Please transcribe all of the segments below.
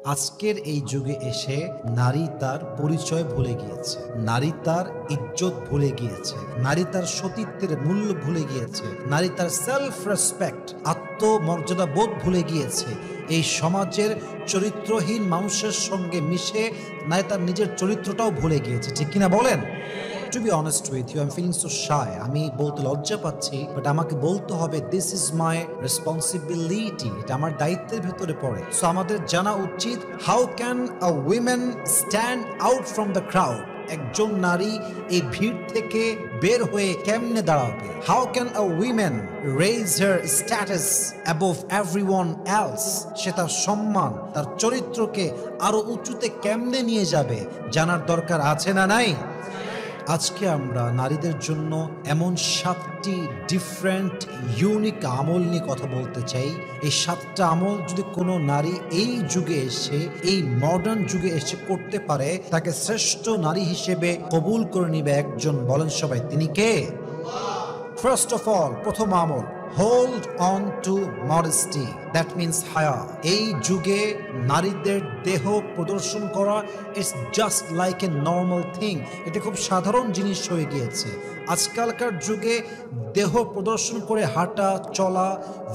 আজকের এই যুগে এসে নারী তার পরিচয় ভুলে গিয়েছে, নারী তার ইজ্জত ভুলে গিয়েছে, নারী তার সতীত্বের মূল্য ভুলে গিয়েছে, নারী তার সেলফ রেসপেক্ট আত্মমর্যাদা বোধ ভুলে গিয়েছে। এই সমাজের চরিত্রহীন মানুষের সঙ্গে মিশে নারী তার নিজের চরিত্রটাও ভুলে গিয়েছে, ঠিক কিনা বলেন? To be honest with you, I'm feeling so shy. আমি বলতে লজ্জা পাচ্ছি, বাট আমাকে বলতে হবে দিস ইজ মাই রেসপন্সিবিলিটি। এটা আমার দায়িত্বের ভেতরে পড়ে। সো আমাদের জানা উচিত how can a women stand out from the crowd. একজন নারী এই ভিড় থেকে বের হয়ে কেমনে দাঁড়াবে? How can a women raise her status above everyone else. সে তার সম্মান, তার চরিত্রকে আরো উঁচুতে কেমনে নিয়ে যাবে জানার দরকার আছে না নাই? আজকে আমরা নারীদের জন্য এমন 7টি ডিফারেন্ট ইউনিক আমল নিয়ে কথা বলতে চাই। এই 7টা আমল যদি কোনো নারী এই যুগে এসে, এই মডার্ন যুগে এসে করতে পারে, তাকে শ্রেষ্ঠ নারী হিসেবে কবুল করে নিবে একজন। বলেন সবাই, তিনি কে? ফার্স্ট অফ অল, প্রথম আমল, hold on to modesty, that means হায়া। এই যুগে নারীদের দেহ প্রদর্শন করা it's just like a normal thing. এটা খুব সাধারণ জিনিস হয়ে গিয়েছে। আজকালকার যুগে দেহ প্রদর্শন করে হাঁটা চলা,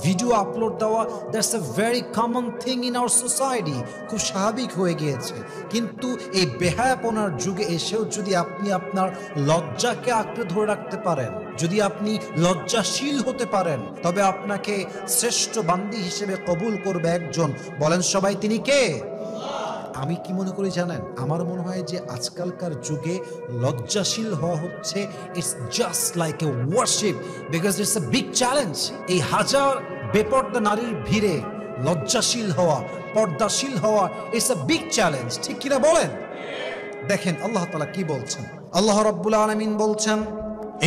ভিডিও আপলোড দেওয়া, that's a very common thing in our society. খুব স্বাভাবিক হয়ে গিয়েছে। কিন্তু এই বেহায়াপনার যুগে এসেও যদি আপনি আপনার লজ্জাকে আঁকড়ে ধরে রাখতে পারেন, যদি আপনি লজ্জাশীল হতে পারেন, তবে আপনাকে শ্রেষ্ঠ বান্দি হিসেবে কবুল করবে একজন। বলেন সবাই, তিনি কে? আমি কি মনে করি জানেন? আমার মনে হয় যে আজকালকার যুগে লজ্জাশীল হওয়া হচ্ছে it's just like A worship, because it's a big challenge. এই হাজার বেপর্দা নারীর ভিড়ে লজ্জাশীল হওয়া, পর্দাশীল হওয়া ইটস এ বিগ চ্যালেঞ্জ, ঠিক কিনা বলেন? দেখেন আল্লাহ তাআলা কি বলছেন। আল্লাহ রাব্বুল আলামিন বলছেন,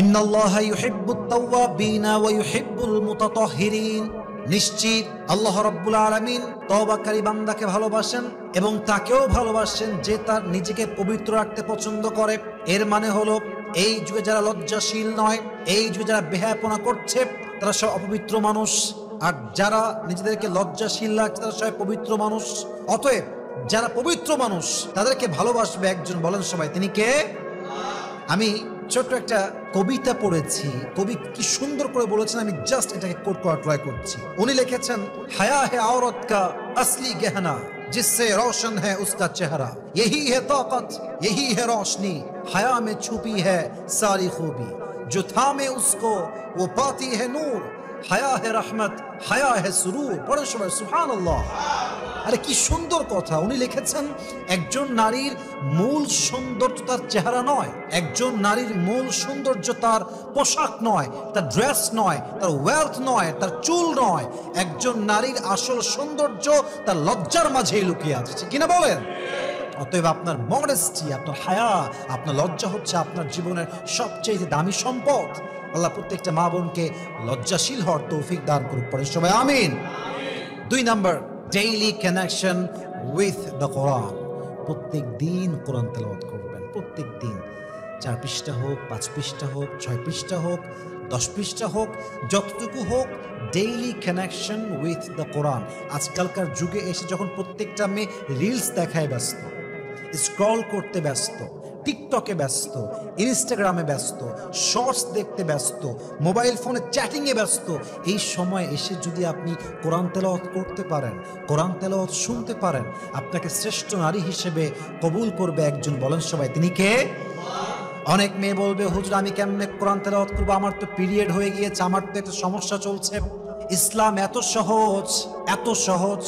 ইন্নাল্লাহা ইউহিব্বুত তাওয়াবিনা ওয়া ইউহিব্বুল মুতাতাহহিরিন। নিশ্চিত আল্লাহ রাব্বুল আলামিন তওবাকারী বান্দাকে ভালোবাসেন এবং তাকেও ভালোবাসেন যে তার নিজেকে পবিত্র রাখতে পছন্দ করে। এর মানে হলো এই যুগে যারা লজ্জাশীল নয়, এই যুগে যারা বেহায়াপনা করছে, তারা সব অপবিত্র মানুষ। আর যারা নিজেদেরকে লজ্জাশীল রাখছে তারা সব পবিত্র মানুষ। অতএব যারা পবিত্র মানুষ তাদেরকে ভালোবাসবে একজন। বলেন সবাই, তিনি কে? আমি ছোট্ট একটা কবিতা পড়েছি, কবি কি সুন্দর করে বলেছেন, আমি জাস্ট এটাকে কোট করা ট্রাই করছি। উনি লিখেছেন, হায়া হে औरत का असली गहना जिससे रोशन है उसका चेहरा, यही है ताकत यही है रोशनी, हया में छुपी है सारी खूबी, जो थामे उसको वो पाती है नूर, হায়া হে রহমত হায়া হে সুরুর। পড়ে সবাই সুবহানাল্লাহ। আরে কি সুন্দর কথা! উনি লিখেছেন একজন নারীর মূল সৌন্দর্য তার চেহারা নয়, একজন নারীর মূল সৌন্দর্য তার পোশাক নয়, তার ড্রেস নয়, তার ওয়েলথ নয়, তার চুল নয়। একজন নারীর আসল সৌন্দর্য তার লজ্জার মাঝেই লুকিয়ে আছে, কিনা বলেন? অতএব আপনার মডেস্টি, আপনার হায়া, আপনার লজ্জা হচ্ছে আপনার জীবনের সবচেয়ে দামি সম্পদ। আল্লাহ প্রত্যেকটা মা বোনকে লজ্জাশীল হওয়ার তৌফিক দান করুক। পড়ে সবাই আমিন। 2 number, daily connection with the Quran. প্রত্যেক দিন কোরআন তেলাওয়াত করবেন, প্রত্যেক দিন। 4 পৃষ্ঠা হোক, 5 পৃষ্ঠা হোক, 6 পৃষ্ঠা হোক, 10 পৃষ্ঠা হোক, যতটুকু হোক, ডেইলি কানেকশন উইথ দ্য কোরআন। আজকালকার যুগে এসে যখন প্রত্যেকটা মেয়ে রিলস দেখায় ব্যস্ত, স্ক্রল করতে ব্যস্ত, টিকটকে ব্যস্ত, ইনস্টাগ্রামে ব্যস্ত, শর্টস দেখতে ব্যস্ত, মোবাইল ফোনে চ্যাটিংয়ে ব্যস্ত, এই সময় এসে যদি আপনি কোরআন তেলাওয়াত করতে পারেন, কোরআন তেলাওয়াত শুনতে পারেন, আপনাকে শ্রেষ্ঠ নারী হিসেবে কবুল করবে একজন। বলেন সবাই, তিনি কে? অনেক মেয়ে বলবে, হুজুর আমি কেমনে কোরআন তেলাওয়াত করবো, আমার তো পিরিয়ড হয়ে গিয়েছে, আমার তো একটা সমস্যা চলছে। ইসলাম এত সহজ, এত সহজ।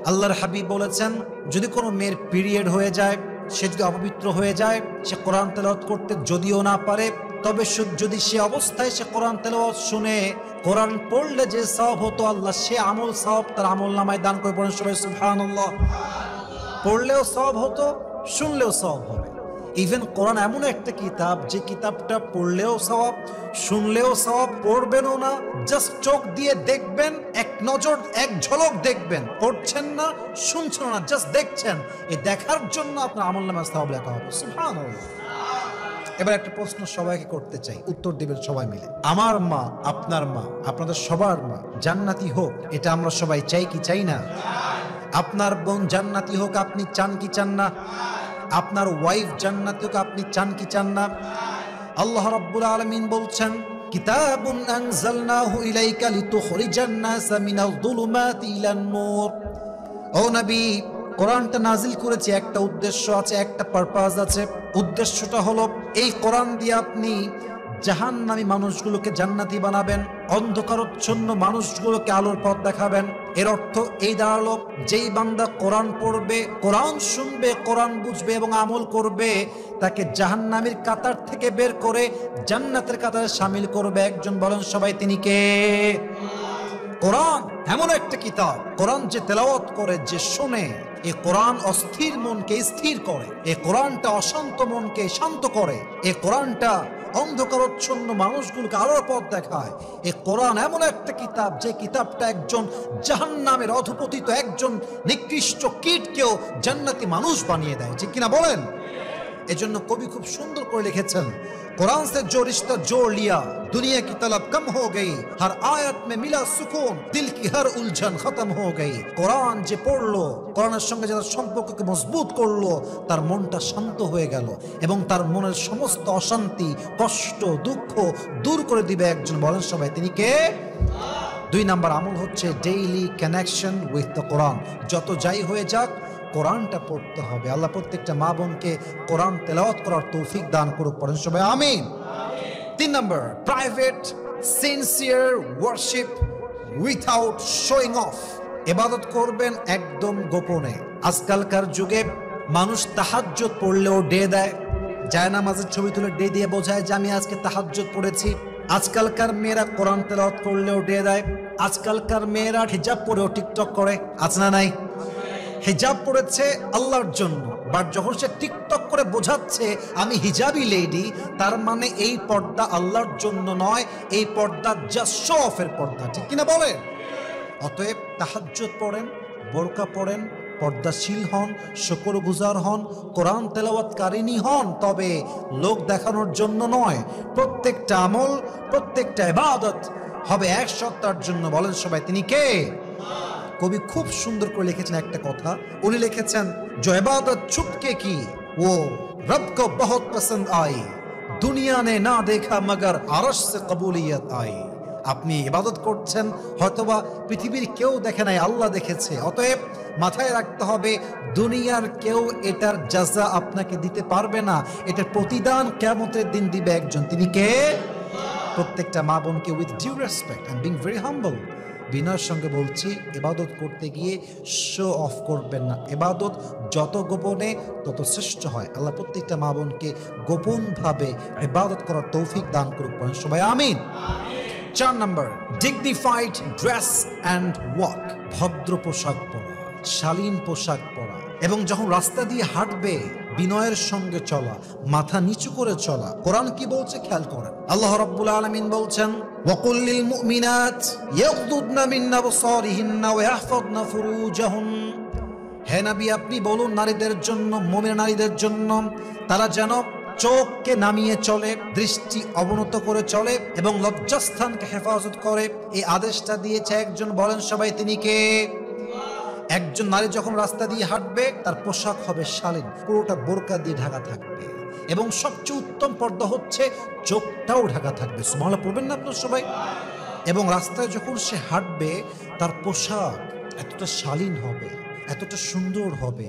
আল্লাহর হাবিব বলেছেন, যদি কোনো মেয়ের পিরিয়ড হয়ে যায়, সে যদি অপবিত্র হয়ে যায়, সে কোরআন তেলাওয়াত করতে যদিও না পারে, তবে যদি সে অবস্থায় সে কোরআন তেলাওয়াত শুনে, কোরআন পড়লে যে সওয়াব হতো, আল্লাহ সে আমল সওয়াব তার আমল নামায় দান করে। পড়েন সবাই সুবহানাল্লাহ। পড়লেও সওয়াব হতো, শুনলেও সওয়াব হবে। ইভেন কোরআন এমন একটা কিতাব, যে কিতাবটা পড়লেও সওয়াব, শুনলেও সওয়াব। পড়বেনও না, জাস্ট চোখ দিয়ে দেখবেন, এক নজর এক ঝলক দেখবেন, পড়ছেন না, শুনছেন না, জাস্ট দেখছেন। এই দেখার জন্য আপনার আমলনামায় সওয়াব লেখা হবে। সুবহানাল্লাহ। এবার একটা প্রশ্ন সবাইকে করতে চাই, উত্তর দিবেন সবাই মিলে। আমার মা, আপনার মা, আপনাদের সবার মা জান্নাতি হোক, এটা আমরা সবাই চাই কি চাই না? আপনার বোন জান্নাতি হোক, আপনি চান কি চান না? আপনার ওয়াইফ জান্নাতি হোক, আপনি চান কি চান না? আল্লাহ রাব্বুল আলামিন বলছেন, কিতাবুন আনজালনাহু ইলাইকা লিতুখরিজান নাসা মিনাল যুলুমাতি ইলান নূর। ও নবী, কোরআনটা নাজিল করেছি, একটা উদ্দেশ্য আছে, একটা পারপাস আছে। উদ্দেশ্যটা হলো এই কোরআন দিয়ে আপনি জাহান্নামী মানুষগুলোকে জান্নাতি বানাবেন, অন্ধকারচ্ছন্ন মানুষগুলোকে আলোর পথ দেখাবেন। এর অর্থ এই দাঁড়ালো, যেই বান্দা কোরআন পড়বে, কোরআন শুনবে, কোরআন বুঝবে এবং আমল করবে, তাকে জাহান্নামীর কাতার থেকে বের করে জান্নাতের কাতারে শামিল করবে একজন। বলেন সবাই, তিনি কে? কোরআন এমন একটা কিতাব, কোরআন যে তেলাওয়াত করে, যে শোনে, এই কোরআন অস্থির মনকে স্থির করে, এই কোরআনটা অশান্ত মনকে শান্ত করে, এই কোরআনটা অন্ধকারচ্ছন্ন মানুষগুলোকে আলোর পথ দেখায়। এই কোরআন এমন একটা কিতাব, যে কিতাবটা একজন জাহান্নামের অধপতিত একজন নিকৃষ্ট কীটকেও জান্নাতি মানুষ বানিয়ে দেয়, ঠিক কিনা বলেন? এজন্য কবি খুব সুন্দর করে লিখেছেন, कुरान से जो रिश्ता जोड़ लिया दुनिया की तलब कम हो गई, हर आयत में मिला सुकून, दिल की हर उलझन खत्म हो गई। কোরআন যে পড়লো, কোরআনের সঙ্গে যারা সম্পর্ককে মজবুত করলো, তার মনটা শান্ত হয়ে গেল এবং তার মনের সমস্ত অশান্তি, কষ্ট, দুঃখ দূর করে দিবে একজন। বলেন সবাই, তিনি কে? 2 নাম্বার আমল হচ্ছে ডেইলি কানেকশন উইথ দ্য কোরআন। যত যাই হয়ে যাক, কোরআনটা পড়তে হবে। আল্লাহ প্রত্যেকটা মা বোনকে কোরআন তেলাওয়াত করার তৌফিক দান করুক। পড়েন সবাই আমিন। 3 number, private sincere worship without showing off. ইবাদত করবেন একদম গোপনে। আজকালকার যুগে মানুষ তাহাজ্জুদ পড়লেও ডে দেয়, জায়নামাজের ছবি তুলে ডে দিয়ে বোঝায় যে আমি আজকে তাহাজ্জুদ পড়েছি। আজকালকার মেয়েরা কোরআন তেলাওয়াত করলেও ডে দেয়। আজকালকার মেয়েরা হিজাব পরেও টিকটক করে, আছে না নাই? হিজাব পড়েছে আল্লাহর জন্য, বাট যখন সে টিকটক করে বোঝাচ্ছে আমি হিজাবি লেডি, তার মানে এই পর্দা আল্লাহর জন্য নয়, এই পর্দা জাস্ট শো অফের পর্দা, ঠিক কিনা বলেন? অতএব তাহাজ্জুদ পড়েন, বোরকা পড়েন, পর্দাশীল হন, শুকরগুজার হন, কোরআন তেলাওয়াতকারিনী হন, তবে লোক দেখানোর জন্য নয়। প্রত্যেকটা আমল, প্রত্যেকটা ইবাদত হবে এক সত্তার জন্য। বলেন সবাই, তিনি কে? কবি খুব সুন্দর করে লিখেছেন একটা কথা। উনি লিখেছেন, जो इबादत छुपके की वो रब को बहुत पसंद आई, दुनिया ने ना देखा मगर अरश से कबूलियत आई। আপনি ইবাদত করছেন, হয়তোবা পৃথিবীর কেউ দেখে নাই, আল্লাহ দেখেছে। অতএব মাথায় রাখতে হবে, দুনিয়ার কেউ এটার জাযা আপনাকে দিতে পারবে না, এটার প্রতিদান কিয়ামতের দিন দিবে একজন। তিনি কে? প্রত্যেকটা মা বোনকে with due respect and being very humble, বিনয়ের সঙ্গে বলছি, ইবাদত করতে গিয়ে শো অফ করবেন না। ইবাদত যত গোপনে তত শ্রেষ্ঠ হয়। আল্লাহ প্রত্যেকটা মা বোনকে গোপনভাবে ইবাদত করার তৌফিক দান করুক। সবাই আমিন। 4 number, dignified dress and walk. ভদ্র পোশাক পরা, শালীন পোশাক পরা, এবং যখন রাস্তা দিয়ে হাঁটবে বিনয়ের সঙ্গে চলা, মাথা নিচু করে চলা। কোরআন কি বলছে খেয়াল করেন। আল্লাহ রাব্বুল আলামিন বলছেন, ওয়াকুল লিল মুমিনাত ইয়াগদুদনা মিন আবসারিহিন্না ওয়া ইয়াহফাযনা ফুরুজাহুন। হে নবী, আপনি বলুন নারীদের জন্য, মুমিনা নারীদের জন্য, তারা যেন চোখকে নামিয়ে চলে, দৃষ্টি অবনত করে চলে এবং লজ্জাস্থানকে হেফাজত করে। এই আদেশটা দিয়েছে একজন। বলেন সবাই, তিনি কে? একজন নারী যখন রাস্তা দিয়ে হাঁটবে, তার পোশাক হবে শালীন, পুরোটা বোরকা দিয়ে ঢাকা থাকবে, এবং সবচেয়ে উত্তম পর্দা হচ্ছে চোখটাও ঢাকা থাকবে। সুবহানাল্লাহ পড়বেন না আপনার সবাই? এবং রাস্তায় যখন সে হাঁটবে, তার পোশাক এতটা শালীন হবে, এতটা সুন্দর হবে,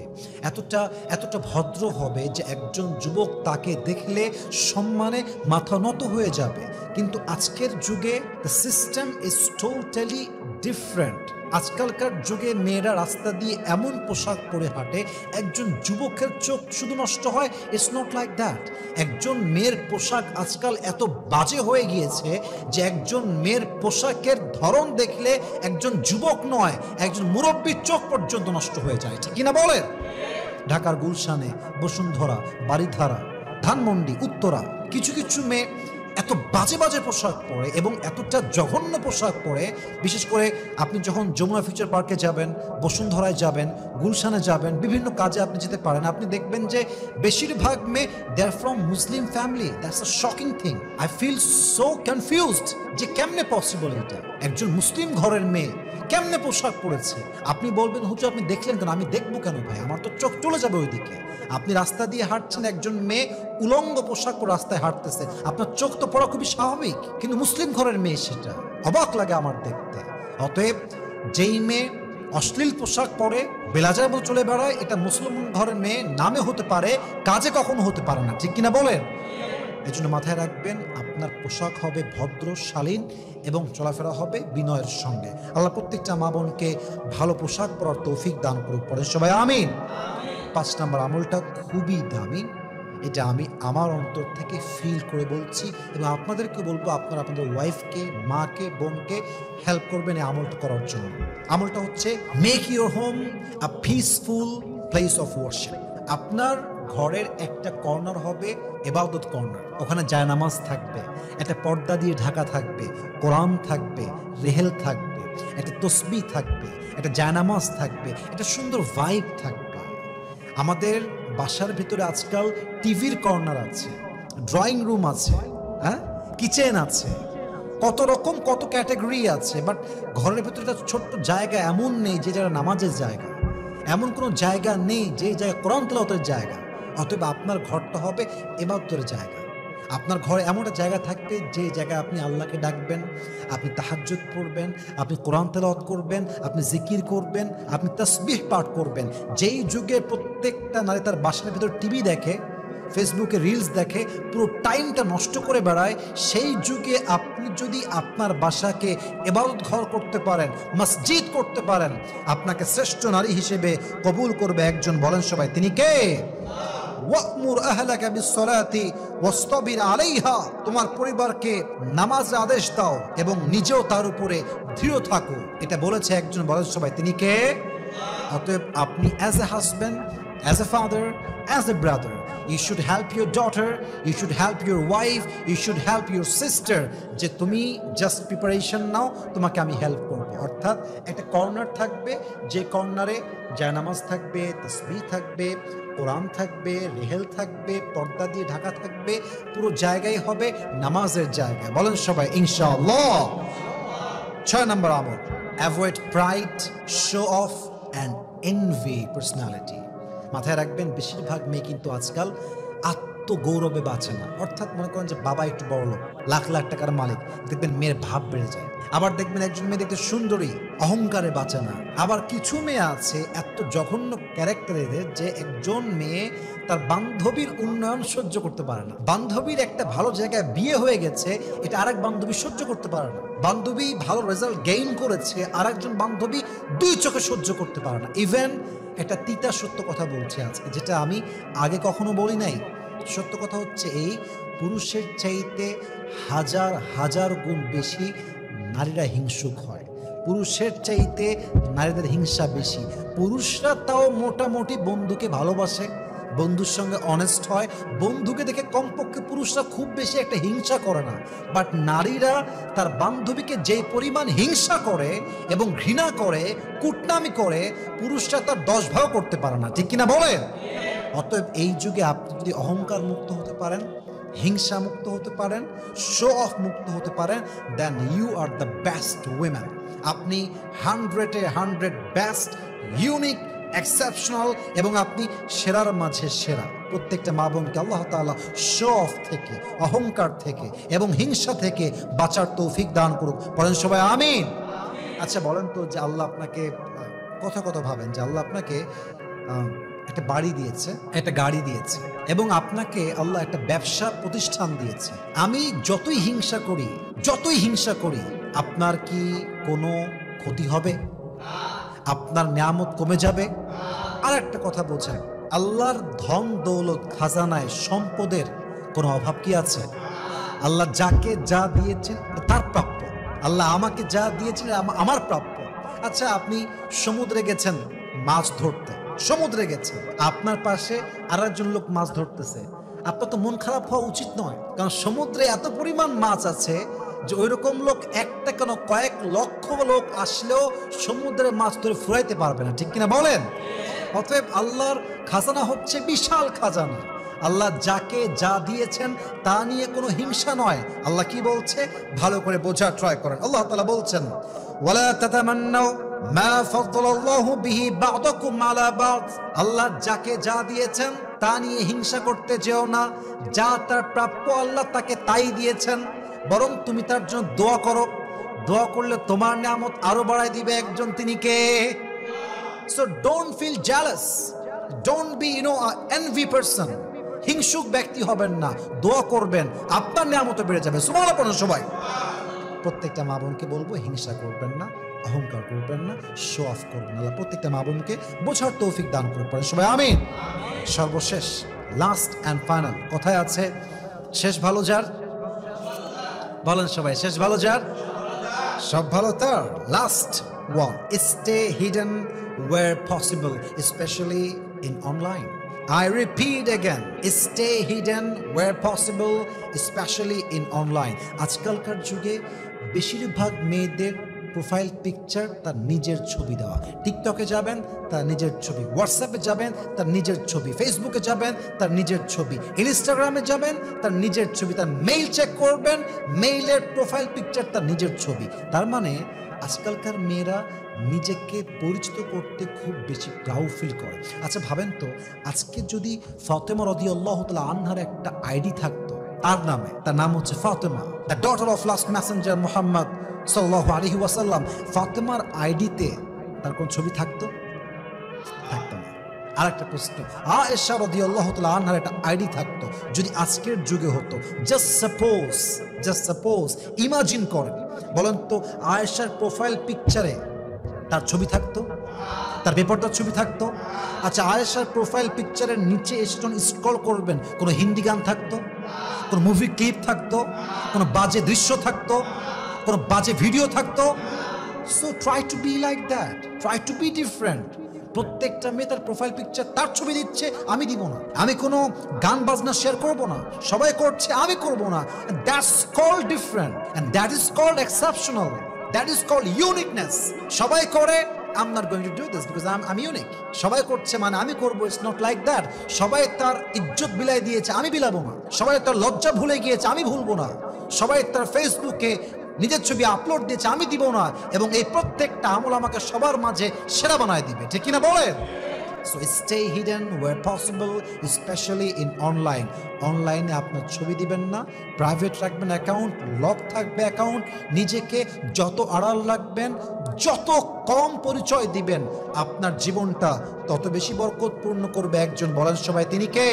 এতটা ভদ্র হবে যে একজন যুবক তাকে দেখলে সম্মানে মাথা নত হয়ে যাবে। কিন্তু আজকের যুগে the system is totally different. আজকালকার যুগে মেয়েরা রাস্তা দিয়ে এমন পোশাক পরে হাঁটে, একজন যুবকের চোখ শুধু নষ্ট হয়। It's not like that. একজন মেয়ের পোশাক আজকাল এত বাজে হয়ে গিয়েছে যে একজন মেয়ের পোশাকের ধরন দেখলে একজন যুবক নয়, একজন মুরব্বীর চোখ পর্যন্ত নষ্ট হয়ে যায়, ঠিক কিনা বলেন? ঢাকার গুলশানে, বসুন্ধরা, বারিধারা, ধানমন্ডি, উত্তরা কিছু কিছু মেয়ে এত বাজে বাজে পোশাক পরে এবং এতটা জঘন্য পোশাক পরে, বিশেষ করে আপনি যখন যমুনা ফিউচার পার্কে যাবেন, বসুন্ধরায় যাবেন, গুলশানে যাবেন, বিভিন্ন কাজে আপনি যেতে পারেন, আপনি দেখবেন যে বেশিরভাগ মেয়ে they are from Muslim family. That's a shocking thing. I feel so confused যে কেমনে পসিবল এটা, একজন মুসলিম ঘরের মেয়ে কেমনে পোশাক পরেছে। আপনি বলবেন হুজুর আপনি দেখলেন কেন? আমি দেখবো কেন ভাই, আমার তো চোখ চলে যাবে ওইদিকে। আপনি রাস্তা দিয়ে হাঁটছেন, একজন মেয়ে উলঙ্গ পোশাক পরে রাস্তায় হাঁটতেছে, আপনার চোখ তো পড়া খুবই স্বাভাবিক, কিন্তু মুসলিম ঘরের মেয়ে সেটা অবাক লাগে আমার দেখতে। অতএব যেই মেয়ে অশ্লীল পোশাক পরে বেলাজার মতো চলে বেড়ায়, এটা মুসলিম ঘরের মেয়ে নামে হতে পারে, কাজে কখনো হতে পারে না, ঠিক কিনা বলেন? এই জন্য মাথায় রাখবেন, আপনার পোশাক হবে ভদ্র, শালীন এবং চলাফেরা হবে বিনয়ের সঙ্গে। আল্লাহ প্রত্যেকটা মা বোনকে ভালো পোশাক পরার তৌফিক দান করুক, পড়ে সবাই আমিন। 5 নম্বর আমলটা খুবই দামি, এটা আমি আমার অন্তর থেকে ফিল করে বলছি এবং আপনাদেরকে বলবো আপনারা আপনাদের ওয়াইফকে, মাকে, বোনকে হেল্প করবেন এই আমলটা করার জন্য। আমলটা হচ্ছে make your home a peaceful place of worship. আপনার ঘরের একটা কর্নার হবে ইবাদত কর্নার, ওখানে জায়নামাজ থাকবে, একটা পর্দা দিয়ে ঢাকা থাকবে, কোরআন থাকবে, রেহেল থাকবে, একটা তসবিহ থাকবে, একটা জায়নামাজ থাকবে, একটা সুন্দর ভাইব থাকবে। আমাদের বাসার ভিতরে আজকাল টিভির কর্নার আছে, ড্রয়িং রুম আছে, হ্যাঁ, কিচেন আছে, কত রকম কত ক্যাটাগরি আছে, বাট ঘরের ভিতরে একটা ছোট্ট জায়গা এমন নেই যে জায়গা নামাজের জায়গা, এমন কোনো জায়গা নেই যে জায়গা কোরআন তেলাওয়াতের জায়গা। অতএব আপনার ঘরটা হবে ইবাদতের জায়গা। আপনার ঘরে এমন একটা জায়গা থাকবে যে জায়গায় আপনি আল্লাহকে ডাকবেন, আপনি তাহাজ্জুদ পড়বেন, আপনি কোরআন তেলাওয়াত করবেন, আপনি জিকির করবেন, আপনি তাসবিহ পাঠ করবেন। যেই যুগে প্রত্যেকটা নারী তার বাসার ভিতর টিভি দেখে, ফেসবুকে রিলস দেখে, পুরো টাইমটা নষ্ট করে বেড়ায়, সেই যুগে আপনি যদি আপনার বাসাকে ইবাদত ঘর করতে পারেন, মসজিদ করতে পারেন, আপনাকে শ্রেষ্ঠ নারী হিসেবে কবুল করবে একজন, বলেন সবাই তিনি কে? ওয়া'মুর আহলাকা বিস-সালাতি ওয়াসতাবির আলাইহা, তোমার পরিবারকে নামাজের আদেশ দাও এবং নিজেও তার উপরে দৃঢ় থাকো, এটা বলেছে একজন, বলেন সবাই তিনি কে? অতএব আপনি as a husband, as a father, as a brother, you should help your daughter, you should help your wife, you should help your sister, যে তুমি জাস্ট প্রিপারেশন নাও, তোমাকে আমি হেল্প করব। অর্থাৎ একটা কর্নার থাকবে, যে কর্নারে জায়নামাজ থাকবে, তাসবিহ থাকবে, কোরআন থাকবে, রেহেল থাকবে, পর্দা দিয়ে ঢাকা থাকবে, পুরো জায়গায় হবে নামাজের জায়গা, বলেন সবাই ইনশাআল্লাহ। 6 নম্বর আমল, avoid pride, show off and envy personality. মাথায় রাখবেন, বেশিরভাগ মেয়ে কিন্তু আজকাল আত্মগৌরবে বাঁচে না। অর্থাৎ মনে করেন যে বাবা একটু বড় লোক, লাখ লাখ টাকার মালিক, দেখবেন মেয়ের ভাব বেড়ে যায়। আবার দেখবেন একজন মেয়ে দেখতে সুন্দরী, অহংকারে বাঁচে না। আবার কিছু মেয়ে আছে এত জঘন্য ক্যারেক্টারের যে একজন মেয়ে তার বান্ধবীর উন্নয়ন সহ্য করতে পারে না। বান্ধবীর একটা ভালো জায়গায় বিয়ে হয়ে গেছে, এটা আরেক বান্ধবী সহ্য করতে পারে না। বান্ধবী ভালো রেজাল্ট গেইন করেছে, আরেকজন বান্ধবী 2 চোখে সহ্য করতে পারে না। ইভেন একটা তিতা সত্য কথা বলছে আজকে, যেটা আমি আগে কখনো বলি নাই। সত্য কথা হচ্ছে এই, পুরুষের চাইতে হাজার হাজার গুণ বেশি নারীরা হিংসুক হয়। পুরুষের চাইতে নারীদের হিংসা বেশি। পুরুষরা তাও মোটামুটি বন্ধুকে ভালোবাসে, বন্ধুর সঙ্গে অনেস্ট হয়, বন্ধুকে দেখে কমপক্ষে পুরুষরা খুব বেশি একটা হিংসা করে না। বাট নারীরা তার বান্ধবীকে যে পরিমাণ হিংসা করে এবং ঘৃণা করে, কুটনামি করে, পুরুষরা তার 10 ভাগ করতে পারে না, ঠিক কিনা বলেন? অতএব এই যুগে আপনি যদি অহংকার মুক্ত হতে পারেন, হিংসা মুক্ত হতে পারেন, শো অফ মুক্ত হতে পারেন, then you are the best women. আপনি 100-এ 100 বেস্ট, ইউনিক, এক্সেপশনাল এবং আপনি সেরার মাঝে সেরা। প্রত্যেকটা মা বোনকে আল্লাহ তাআলা শো অফ থেকে, অহংকার থেকে এবং হিংসা থেকে বাঁচার তৌফিক দান করুক, বলেন সবাই আমিন। আচ্ছা বলেন তো, যে আল্লাহ আপনাকে কথা ভাবেন যে আল্লাহ আপনাকে একটা বাড়ি দিয়েছে, একটা গাড়ি দিয়েছে এবং আপনাকে আল্লাহ একটা ব্যবসা প্রতিষ্ঠান দিয়েছে। আমি যতই হিংসা করি, আপনার কি কোনো ক্ষতি হবে? আপনার নিয়ামত কমে যাবে? আর একটা কথা বোঝেন, আল্লাহর ধন দৌলত, খাজানায়, সম্পদের কোনো অভাব কি আছে? আল্লাহ যাকে যা দিয়েছেন তার প্রাপ্য। আল্লাহ আমাকে যা দিয়েছেন আমার প্রাপ্য। আচ্ছা, আপনি সমুদ্রে গেছেন মাছ ধরতে, সমুদ্রে গেছেন, আপনার পাশে আরেকজন লোক মাছ ধরতেছে, আপনার তো মন খারাপ হওয়া উচিত নয়, কারণ সমুদ্রে এত পরিমাণ মাছ আছে যে ওইরকম লোক একটা কেন কয়েক লক্ষ লোক আসলেও সমুদ্রের মাছ ধরে ফুরাইতে পারবে না, ঠিক কিনা বলেন? অতএব আল্লাহর খাজানা হচ্ছে বিশাল খাজানা। আল্লাহ যাকে যা দিয়েছেন তা নিয়ে কোনো হিংসা নয়। আল্লাহ কি বলছে ভালো করে বোঝার ট্রাই করেন। আল্লাহ তাআলা বলছেন ওয়ালা তাতামান্নাউ মা ফাদ্দালাল্লাহু বিহি বা'দাকুম আলা বা'দ। আল্লাহ যাকে যা দিয়েছেন তা নিয়ে হিংসা করতে যেও না। যা তার প্রাপ্য আল্লাহ তাকে তাই দিয়েছেন, বরং তুমি তার জন্য দোয়া করো। দোয়া করলে তোমার নিয়ামত আরো বাড়ায় দিবে একজন, তিনি কে? So don't feel jealous, don't be an envy person. হিংসুক ব্যক্তি হবেন না, দোয়া করবেন, আপনার নিয়ামত বেড়ে যাবে। সুবহানাল্লাহ পড়ুন সবাই। প্রত্যেকটা মা বোনকে বলবো হিংসা করবেন না, অহংকার করবেন না, শো অফ করবেন না। আল্লাহ প্রত্যেকটা মা বোনকে বোঝার তৌফিক দান করে পড়েন সবাই, আমিন। সর্বশেষ লাস্ট অ্যান্ড ফাইনাল কথায় আছে, শেষ ভালো যার, বলেন সবাই, শেষ ভালো যার, সব ভালো তার। Last one, stay hidden where possible, especially in online. I repeat again, stay hidden where possible, especially in online. আজকালকার যুগে বেশিরভাগ মেয়েদের প্রোফাইল পিকচার তার নিজের ছবি দেওয়া। টিকটকে যাবেন তার নিজের ছবি, হোয়াটসঅ্যাপে যাবেন তার নিজের ছবি, ফেসবুকে যাবেন তার নিজের ছবি, ইনস্টাগ্রামে যাবেন তার নিজের ছবি, তার মেইল চেক করবেন মেইলের প্রোফাইল পিকচার তার নিজের ছবি। তার মানে আজকালকার মেয়েরা নিজেকে পরিচিত করতে খুব বেশি প্রাউড ফিল করে। আচ্ছা ভাবেন তো, আজকে যদি ফাতেমা রাদিয়াল্লাহু তাআলা আনহার একটা আইডি থাকতো তার নামে, তার নাম হচ্ছে Fatema, the daughter of last Messenger Muhammad সাল্লাল্লাহু আলাইহি ওয়াসাল্লাম, ফাতেমার আইডিতে তার কোন ছবি থাকতো? থাকতো না। আর একটা প্রশ্ন, আয়েশা রাদিয়াল্লাহু তাআলা আনহার একটা আইডি থাকতো, যদি আজকের যুগে হতো, জাস্ট সাপোজ ইমাজিন করেন, বলেন তো আয়েশার প্রোফাইল পিকচারে তার ছবি থাকতো? তার পেপারটার ছবি থাকতো? আচ্ছা আয়েশার প্রোফাইল পিকচারের নিচে এসে যখন স্ক্রল করবেন কোনো হিন্দি গান থাকতো, কোনো মুভি ক্লিপ থাকতো, কোনো বাজে দৃশ্য থাকতো, কোনো বাজে ভিডিও থাকতো? So try to be like that, try to B different. প্রত্যেকটা মেয়ে তার প্রোফাইল পিকচার তার ছবি দিচ্ছে, আমি দিব না। আমি কোনো গান বাজনা শেয়ার করব না, সবাই করছে আমি করব না। That's called different and that is called exceptional, that is called uniqueness. সবাই করে, I'm not going to do this because I'm unique. সবাই করছে মানে আমি করব, ইটস নট লাইক দ্যাট। সবাই তার ইজ্জত বিলাই দিয়েছে, আমি বিলাবো না। সবাই তার লজ্জা ভুলে গিয়েছে, আমি ভুলবো না। সবাই তার ফেসবুকে নিজের ছবি আপলোড দিয়েছে, আমি দিব না। এবং এই প্রত্যেকটা আমল আমাকে সবার মাঝে সেরা বানায় দিবে, ঠিক কিনা বলেন? So stay hidden where possible, especially in online. অনলাইনে আপনার ছবি দিবেন না, প্রাইভেট রাখবেন অ্যাকাউন্ট, লক থাকবে অ্যাকাউন্ট। নিজেকে যত আড়াল রাখবেন, যত কম পরিচয় দিবেন, আপনার জীবনটা তত বেশি বরকতপূর্ণ করবে একজন, বলেন সবাই তিনি কে?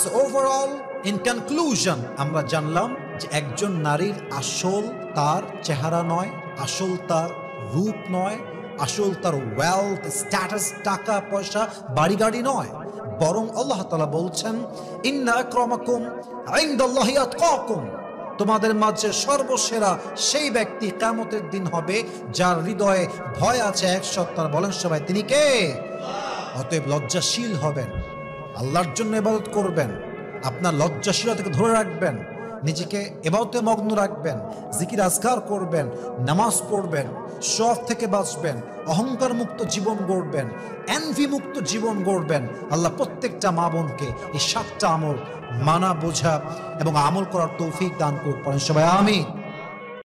So overall, in conclusion, আমরা জানলাম যে একজন নারীর আসল তার চেহারা নয়, আসল তার রূপ নয়, আসল তার ওয়েলথ, স্ট্যাটাস, টাকা পয়সা, বাড়ি গাড়ি নয়, বরং আল্লাহ তাআলা বলছেন ইন্না আকরামাকুম ইনদাল্লাহি আতকাকুম, তোমাদের মাঝে সর্বসেরা সেই ব্যক্তি কিয়ামতের দিন হবে যার হৃদয়ে ভয় আছে এক সত্তার, বলেন সবাই তিনি কে? অতএব লজ্জাশীল হবেন, আল্লাহর জন্য ইবাদত করবেন, আপনার লজ্জাশীলতাকে ধরে রাখবেন, নিজেকে ইবাদতে মগ্ন রাখবেন, জিকির আজকার করবেন, নামাজ পড়বেন, শো অফ থেকে বাঁচবেন, অহংকার মুক্ত জীবন গড়বেন, এনভি মুক্ত জীবন গড়বেন। আল্লাহ প্রত্যেকটা মা বোনকে এই 7টা আমল মানা, বোঝা এবং আমল করার তৌফিক দান করুন, সবাই আমিন।